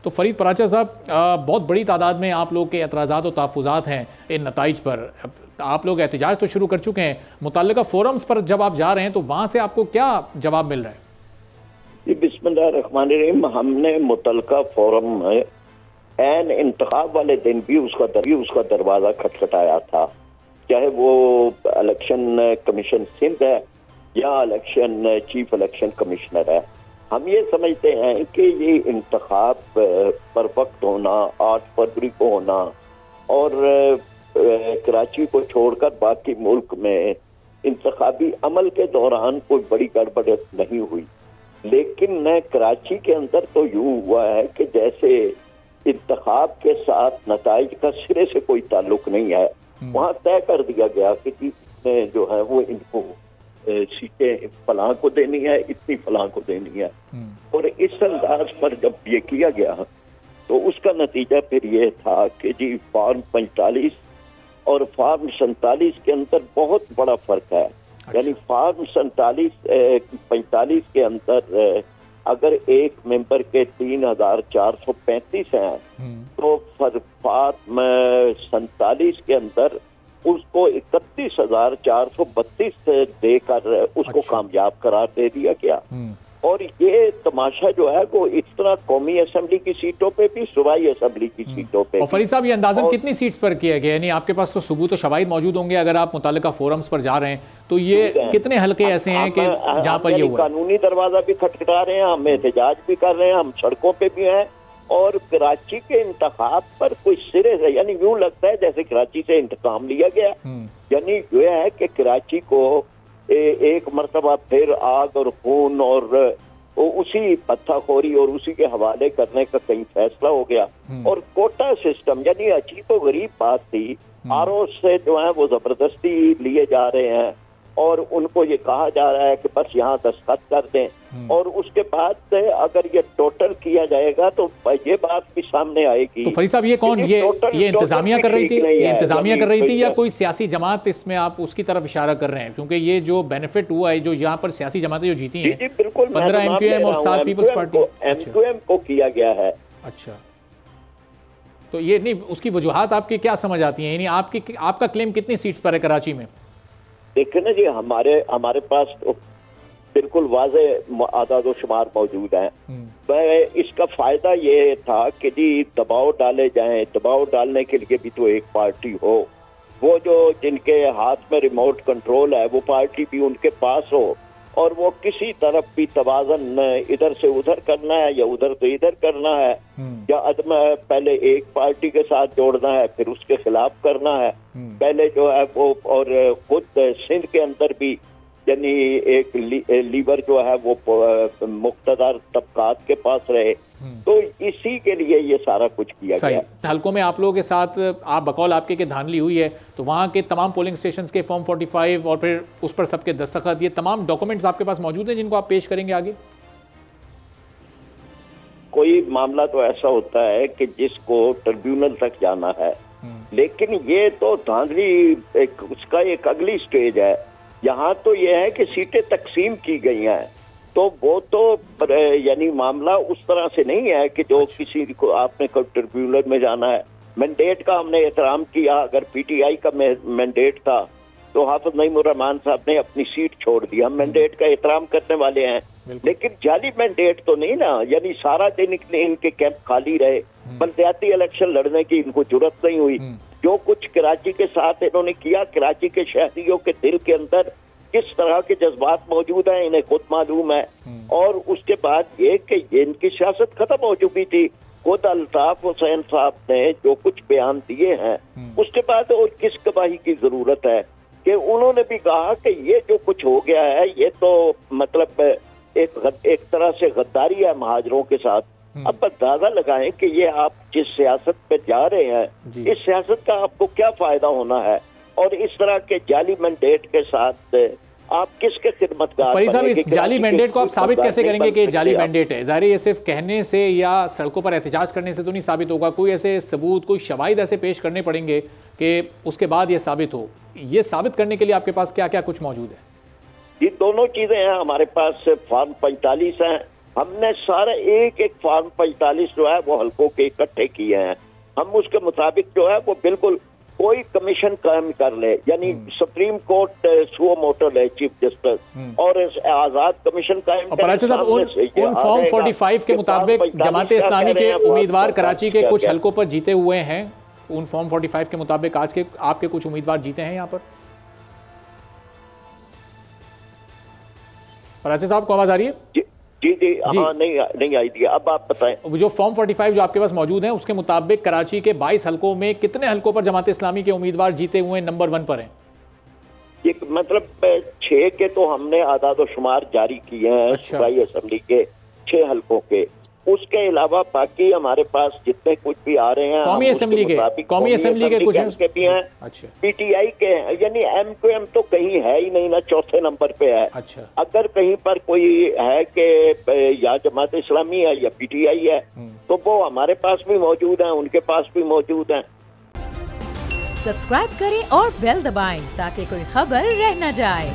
तो फरीद पराचा साहब, बहुत बड़ी तादाद में आप लोग के एतराज़ात और तहफ़्फ़ुज़ात हैं इन नताइज पर। आप लोग एहतजाज तो शुरू कर चुके हैं, मुतल्लिका फोरम्स पर जब आप जा रहे हैं तो वहाँ से आपको क्या जवाब मिल रहा है? जी बिस्मिल्लाहिर्रहमानिर्रहीम, हमने मुतल्लिका फोरम में ऐन इंतखाब वाले दिन भी उसका दरवाज़ा खटखटाया था, चाहे वो इलेक्शन कमीशन सिंध है या इलेक्शन चीफ इलेक्शन कमिश्नर है। हम ये समझते हैं कि ये इंतखाब पर वक्त होना, 8 फरवरी को होना और कराची को छोड़कर बाकी मुल्क में इंतखाबी अमल के दौरान कोई बड़ी गड़बड़ नहीं हुई, लेकिन न कराची के अंदर तो यूं हुआ है कि जैसे इंतखाब के साथ नताइज का सिरे से कोई ताल्लुक नहीं है। वहां तय कर दिया गया कि जो है वो इनको सीटें फलां को देनी है, इतनी फलां को देनी है, और इस अंदाज पर जब ये किया गया तो उसका नतीजा फिर ये था कि जी फॉर्म 45 और फॉर्म 47 के अंदर बहुत बड़ा फर्क है। यानी फॉर्म 45 के अंदर अगर एक मेंबर के 3435 हैं तो फॉर्म 47 के अंदर उसको 31,432 देकर उसको कामयाब करार दे दिया गया। और ये तमाशा जो है वो इस तरह कौमी असेंबली की सीटों पे भी, सूबाई असेंबली की सीटों पे। और फरीद साहब, ये अंदाजन कितनी सीट्स पर किया गया? यानी आपके पास तो सबूत और शवाहिद मौजूद होंगे अगर आप मुतल्लिका फोरम्स पर जा रहे हैं, तो ये कितने हलके ऐसे हैं कि जहाँ पर ये हुआ? कानूनी दरवाजा भी खटखटा रहे हैं, हम एहतजाज भी कर रहे हैं, हम सड़कों पे भी हैं, और कराची के इंतखाब पर कोई सिरे से, यानी यूं लगता है जैसे कराची से इंतकाम लिया गया। यानी ये है कि कराची को एक मर्तबा फिर आग और खून और उसी पत्थरखोरी और उसी के हवाले करने का कहीं फैसला हो गया। और कोटा सिस्टम, यानी अजीब और गरीब बात थी, आरओ से जो है वो जबरदस्ती लिए जा रहे हैं और उनको ये कहा जा रहा है कि बस यहाँ दस्तखत कर दें, और उसके बाद अगर ये टोटल किया जाएगा तो ये बात भी सामने आएगी। तो फरीद साहब, ये कौन, ये इंतजामिया कर रही थी? ये इंतजामिया कर रही थी या कोई सियासी जमात इसमें आप उसकी तरफ इशारा कर रहे हैं? क्योंकि ये जो बेनिफिट हुआ है, जो यहाँ पर सियासी जमातें जो जीती हैं, 15 MQM और 7 पीपल्स पार्टी, MQM को किया गया है। अच्छा, तो ये नहीं, उसकी वजूहात आपकी क्या समझ आती हैं? यानी आपका क्लेम कितनी सीट्स पर है कराची में? देखिए ना जी, हमारे पास तो बिल्कुल वाज़े आदाद शुमार मौजूद हैं। इसका फायदा ये था कि जी दबाव डाले जाएं, दबाव डालने के लिए भी तो एक पार्टी हो, वो जो जिनके हाथ में रिमोट कंट्रोल है वो पार्टी भी उनके पास हो, और वो किसी तरफ भी तवाज़न इधर से उधर करना है या उधर से इधर करना है, या अदम पहले एक पार्टी के साथ जोड़ना है फिर उसके खिलाफ करना है, पहले जो है वो, और खुद सिंध के अंदर भी यानी एक लीवर जो है वो मुख्तदार तबकात के पास रहे, तो इसी के लिए ये सारा कुछ किया गया। हल्कों में आप लोगों के साथ आप बकौल आपके के धांधली हुई है, तो वहाँ के तमाम पोलिंग स्टेशन के फॉर्म 45 और फिर उस पर सबके दस्तखत, ये तमाम डॉक्यूमेंट्स आपके पास मौजूद हैं जिनको आप पेश करेंगे आगे? कोई मामला तो ऐसा होता है कि जिसको ट्रिब्यूनल तक जाना है, लेकिन ये तो धांधली उसका एक अगली स्टेज है। यहाँ तो ये है कि सीटें तकसीम की गई हैं, तो वो तो यानी मामला उस तरह से नहीं है कि जो किसी को आपने ट्रिब्यूनल में जाना है। मैंडेट का हमने एहतराम किया, अगर पीटीआई का मैंडेट था तो हाफिज नईमुर रहमान साहब ने अपनी सीट छोड़ दी, हम मैंडेट का एहतराम करने वाले हैं, लेकिन जाली मैंडेट तो नहीं ना। यानी सारा दिन इनके कैंप खाली रहे, बलदियाती इलेक्शन लड़ने की इनको जरूरत नहीं हुई। जो कुछ कराची के साथ इन्होंने किया, कराची के शहरियों के दिल के अंदर किस तरह के जज्बात मौजूद हैं इन्हें खुद मालूम है। और उसके बाद ये कि इनकी सियासत खत्म हो चुकी थी। खुद अल्ताफ हुसैन साहब ने जो कुछ बयान दिए हैं उसके बाद और किस गवाही की जरूरत है, कि उन्होंने भी कहा कि ये जो कुछ हो गया है ये तो मतलब एक तरह से गद्दारी है महाजरों के साथ। अब अंदाजा लगाएं कि ये आप जिस सियासत पे जा रहे हैं, इस सियासत का आपको क्या फायदा होना है, और इस तरह के जाली मैंडेट के साथ आप किसके खिदमतगार? फरीद साहब, इस जाली मैंडेट को आप साबित कैसे करेंगे कि जाली मैंडेट है? ज़ाहिर ये सिर्फ कहने से या सड़कों पर एहतजाज करने से तो नहीं साबित होगा, कोई ऐसे सबूत, कोई शवाहिद ऐसे पेश करने पड़ेंगे कि उसके बाद ये साबित हो। ये साबित करने के लिए आपके पास क्या क्या कुछ मौजूद है? ये दोनों चीजें हैं हमारे पास। फॉर्म 45 है, हमने सारे एक एक फॉर्म 45 जो है वो हल्कों के इकट्ठे किए हैं। हम उसके मुताबिक जो है वो बिल्कुल कोई कमीशन कायम कर ले, यानी सुप्रीम कोर्ट सुओ मोटो ले चीफ जस्टिस और आजाद कमीशन कायम करे। उन फॉर्म 45 के मुताबिक जमात इस्लामी के उम्मीदवार कराची के कुछ हल्कों पर जीते हुए हैं। उन फॉर्म 45 के मुताबिक आज के आपके कुछ उम्मीदवार जीते हैं यहाँ पर। फराचे साहब को आवाज आ रही है? जी जी हाँ, नहीं आई थी। अब आप बताएं। जो फॉर्म 45 जो आपके पास मौजूद है उसके मुताबिक कराची के 22 हलकों में कितने हलकों पर जमात इस्लामी के उम्मीदवार जीते हुए नंबर 1 पर हैं? मतलब 6 के तो हमने आदाद शुमार जारी किए हैं। सूबाई असेंबली के 6 हलकों के। उसके अलावा बाकी हमारे पास जितने कुछ भी आ रहे हैं कौमी असेंबली के कुछ भी हैं। अच्छा। पीटीआई के हैं, यानी एमक्यूएम तो कहीं है ही नहीं ना, चौथे नंबर पे है। अच्छा। अगर कहीं पर कोई है कि या जमात इस्लामी है या पीटीआई है तो वो हमारे पास भी मौजूद है, उनके पास भी मौजूद है। सब्सक्राइब करें और बेल दबाएं ताकि कोई खबर रह न जाए।